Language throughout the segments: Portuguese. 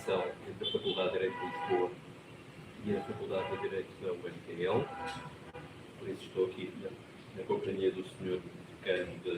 ligação entre a Faculdade de Direito de Lisboa e a Faculdade de Direito da UMTL. Por isso estou aqui na companhia do Sr. Decano da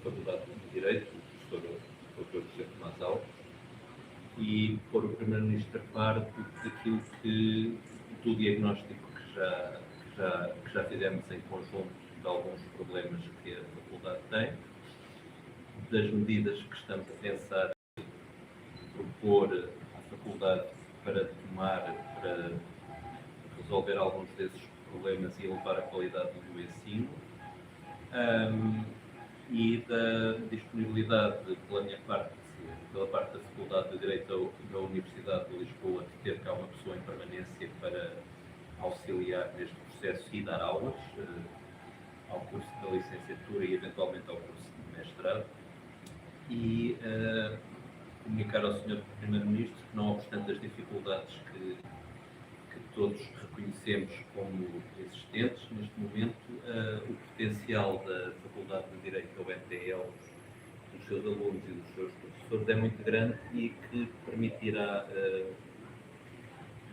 Faculdade de Direito, o professor Dr. José Tomás Alves, e pôr o Primeiro-Ministro a par do diagnóstico que já fizemos em conjunto de alguns problemas que a Faculdade tem, das medidas que estamos a pensar propor à Faculdade para resolver alguns desses problemas e elevar a qualidade do ensino, e da disponibilidade pela parte da Faculdade de Direito da Universidade de Lisboa de ter cá uma pessoa em permanência para auxiliar neste processo e dar aulas ao curso da licenciatura e eventualmente ao curso de mestrado, e comunicar ao Sr. Primeiro-Ministro que, não obstante as dificuldades que todos reconhecemos como existentes neste momento, o potencial da Faculdade de Direito da UMTL, dos seus alunos e dos seus professores, é muito grande e que permitirá,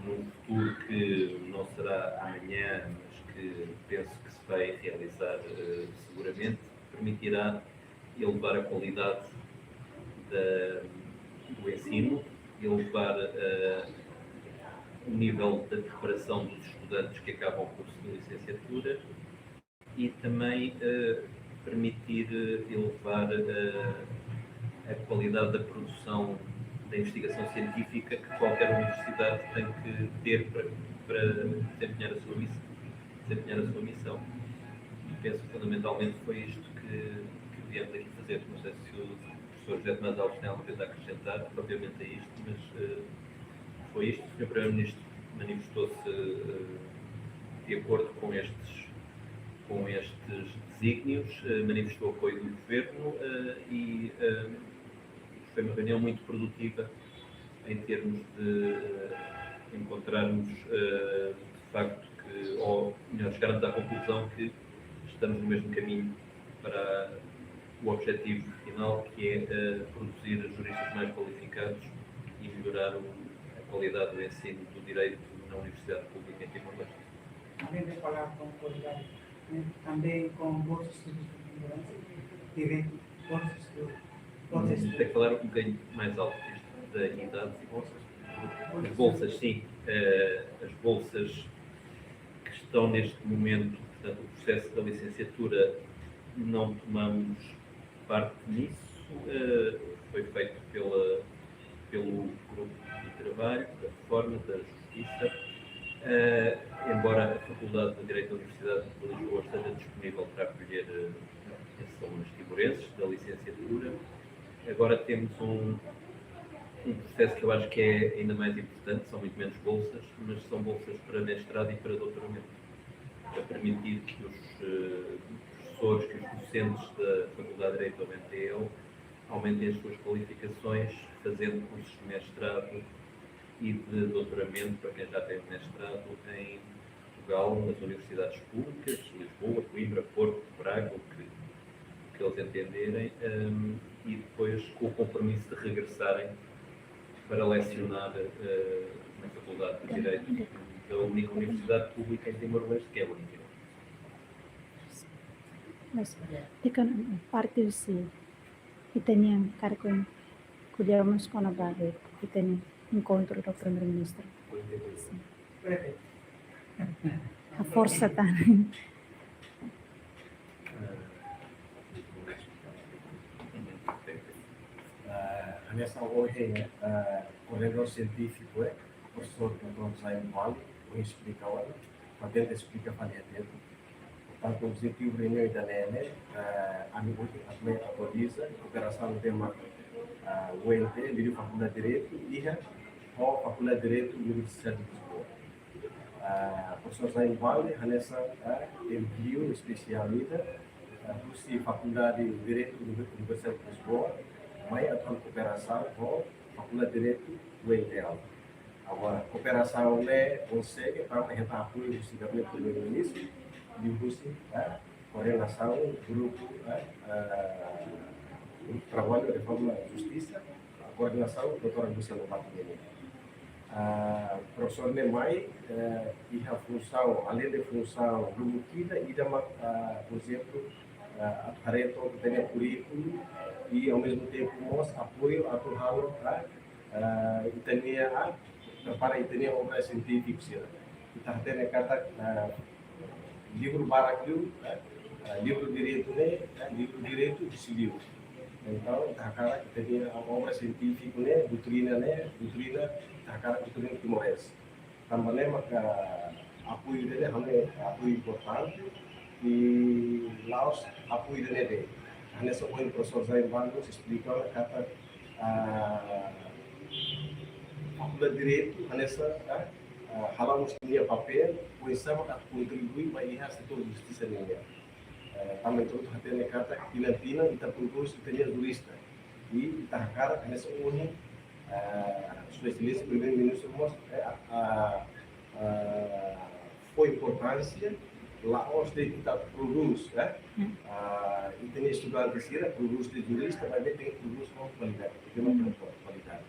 num futuro que não será amanhã, mas que penso que se vai realizar seguramente, permitirá elevar a qualidade do ensino, elevar o nível da preparação dos estudantes que acabam o curso de licenciatura e também permitir elevar a qualidade da produção da investigação científica que qualquer universidade tem que ter para desempenhar a sua missão. E penso que fundamentalmente foi isto que viemos aqui fazer. Não sei se o professor José Tomás Alves tem alguma coisa a acrescentar propriamente a isto, mas foi isto. O Sr. Primeiro-Ministro manifestou-se de acordo com estes desígnios, manifestou apoio do Governo e foi uma reunião muito produtiva em termos de encontrarmos, de facto, ou melhor, chegarmos à conclusão que estamos no mesmo caminho para o objetivo final, que é produzir juristas mais qualificados e melhorar a qualidade do ensino do direito na Universidade Pública em Timor-Leste. Além de falar com qualidade, também com bolsas de direito, bolsas Tem que falar um bocadinho mais alto disto, da idade e bolsas. As bolsas, sim. As bolsas que estão neste momento, portanto, o processo da licenciatura, não tomamos parte nisso. Foi feito pelo grupo de trabalho, da reforma, da justiça. Embora a Faculdade de Direito da Universidade de Lisboa esteja disponível para acolher esses alunos timorenses da licenciatura, agora temos um processo que eu acho que é ainda mais importante. São muito menos bolsas, mas são bolsas para mestrado e para doutoramento, para permitir que os professores, que os docentes da Faculdade de Direito da UMTL aumentem as suas qualificações, fazendo cursos de mestrado e de doutoramento para quem já tem mestrado em Portugal, nas universidades públicas, Lisboa, Coimbra, Porto, Braga, o que eles entenderem, e depois com o compromisso de regressarem para lecionar na Faculdade de Direito da única universidade pública em Timor-Leste, que é a única. Mas, ikan partiu se kita yang karikun kuliah mas kona bagai kita ni encontro do primeiro-ministro. A força tá. Nessa hoje, o colega científico é o professor Dr. Zayn Wang, o explica para tentar explicar para ele. Portanto, o objetivo da reunião da NENE, a minha atualiza, a operação do tema UNT, Lírio Faculdade de Direito, e a Faculdade de Direito da Universidade de Lisboa. O professor Zayn Wang, nessa envio especialista, da Faculdade de Direito da Universidade de Lisboa, mas a cooperação com a Faculdade de Direito do UNTL. Agora, a cooperação consegue para aumentar o apoio do cidadão primeiro-ministro e o Rússia, com relação ao grupo de trabalho de reforma da justiça, coordenação, doutora Luciana Patini. Professor Nemai, a função, além da função do e da, por exemplo, a tarefa que tem currículo e, ao mesmo tempo, nós apoio a Turhalo para a obra científica. Kita tem kata livro barakliu, livro direito de civil. Então, takara kita tem a obra científica, doutrina, takara doutrina timores. Também maka apoio dele, apoio importante e Laos apoio dele. Hanya sebuah profesor saya bantu explica kata faculdade de direito, hanya halal muslimia papel, pois sama a contribuir para ir ao setor de justiça nele. Também todo hatene kata Filipina kita produz tenha jurista e takara hanya sebuah especialista primeiro-ministro foi importância Laos kita produz, e tem estudante sira produz de jurista, mas tem produz com qualidade, qualidade.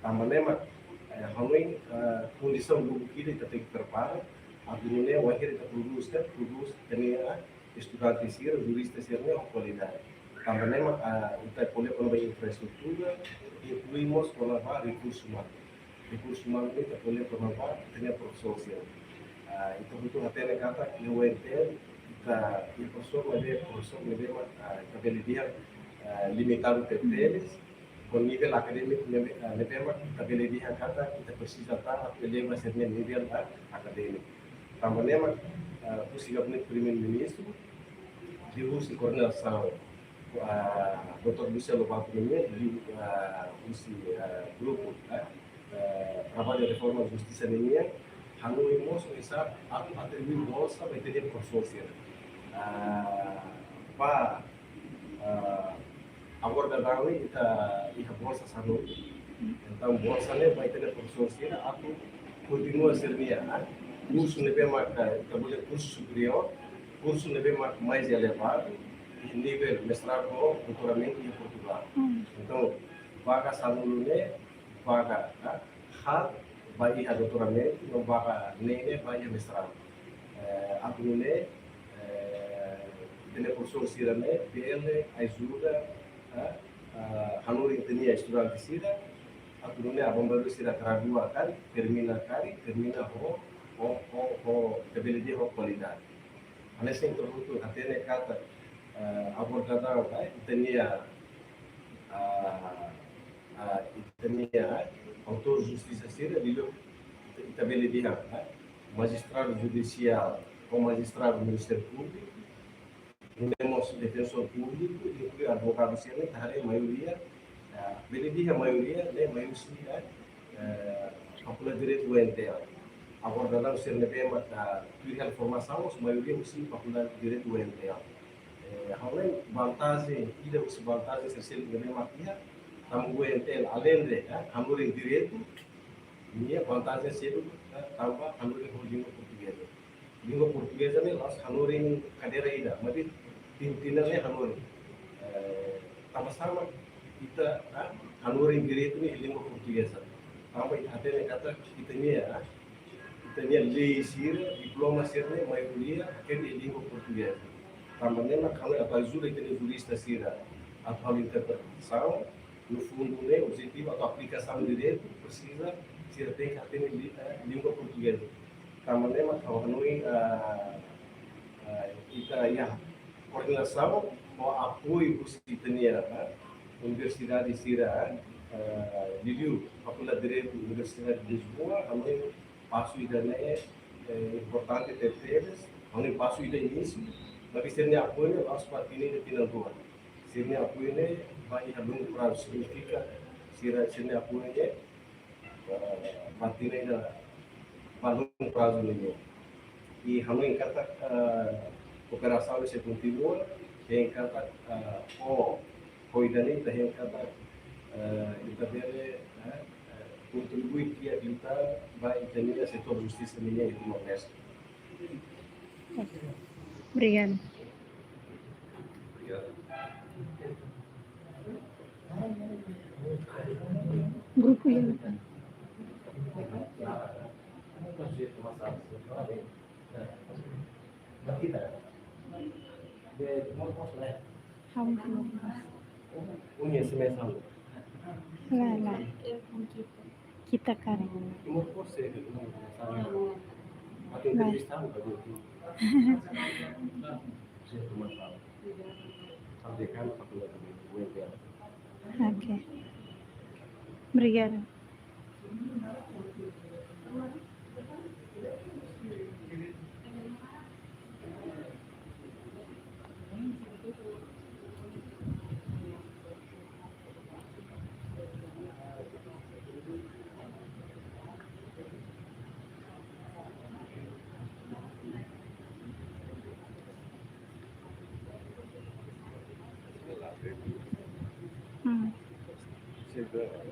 Também Hanoi condição do que kita tem que preparar, a dunia wahir kita produz tenha estudante sira, jurista sira com qualidade. Também kita boleh menambah infrastruktura, incluímos menambah recursos humanos. Recursos humanos kita boleh menambah tenha professor sira. Itu betul hati kata UNTL kita professor medema tabelidia limitado TPLs com nível acadêmico medema tabelidia kata kita precisa estar eleva ser nível acadêmico. Também possivelmente primeiro-ministro de uso coordenação Dr. Luciano Patini de uso grupo trabalho de reforma de justiça minha Hanoi mos bisa aku atribuir bolsa vai ter professor pa agora da dawi kita bolsa sanu então bolsa ne vai ter professor aku continua ser minha curso ne bem trabalho curso superior curso ne bem mais elevado nível mestrado doutoramento em Portugal então vaga sanu ne vaga hal vai a doutoramento, não vai nem vai a mestrado. A Brunei, tem professor Sirane, ele ajuda a Hanoi tinha estudante Sira, a Brunei a bomba Sira gradua kan, termina o ability o qualidade. Nessa introdução até kata abordada tinha autor de justiça sira, também diz magistrado judicial ou magistrado do Ministério Público, temos defensor público e advogado sira, a maioria, ele diz a maioria, né, maioria, faculdade de direito UNTL. Agora não ser nebema da formação, a maioria sim faculdade de direito UNTL. Além vantagem, ida os vantagens ser nebema aqui. Tamu UNTL além de Hanoi direito, minha vantagem cedo tambah Hanoi língua portuguesa. Língua portuguesa ne las Hanoi cadeira ida, mas tintina ne Hanoi. Tambah sama kita Hanoi direito ne língua portuguesa. Tambah até ne kata kita ni lei sira, diploma sira ne maioria que de língua portuguesa. Tambah ne kalau apa ajuda que jurista sira atau interpretação no fundo, o objetivo da aplicação de direito precisa ser tem que ter língua portuguesa. Também a Hanoi kita coordenação ou apoio que tinha Universidade Sira, Liliu, Faculdade de Direito, Universidade de Lisboa, Hanoi passo ideia importante ter eles, Hanoi passo ideia início, mas se não apoio aos partidos de finanças. Se não apoio vai a longo prazo significa se apoia manter a longo prazo nenhum e Hanoi kata operação se continua tem kata cuidando tem kata kita dele contribuir que kita vai ter setor justiça minha e do resto. Obrigado. Obrigado. Grupo yun. Hawak mo. Unya semesang. Wala. Kita ka rin. Umur pose ke umur sama. Atau entrevistado baru itu. Saya cuma tahu. Sampai kan satu lagi gue ya. Okay. Obrigada. Hmm. Saya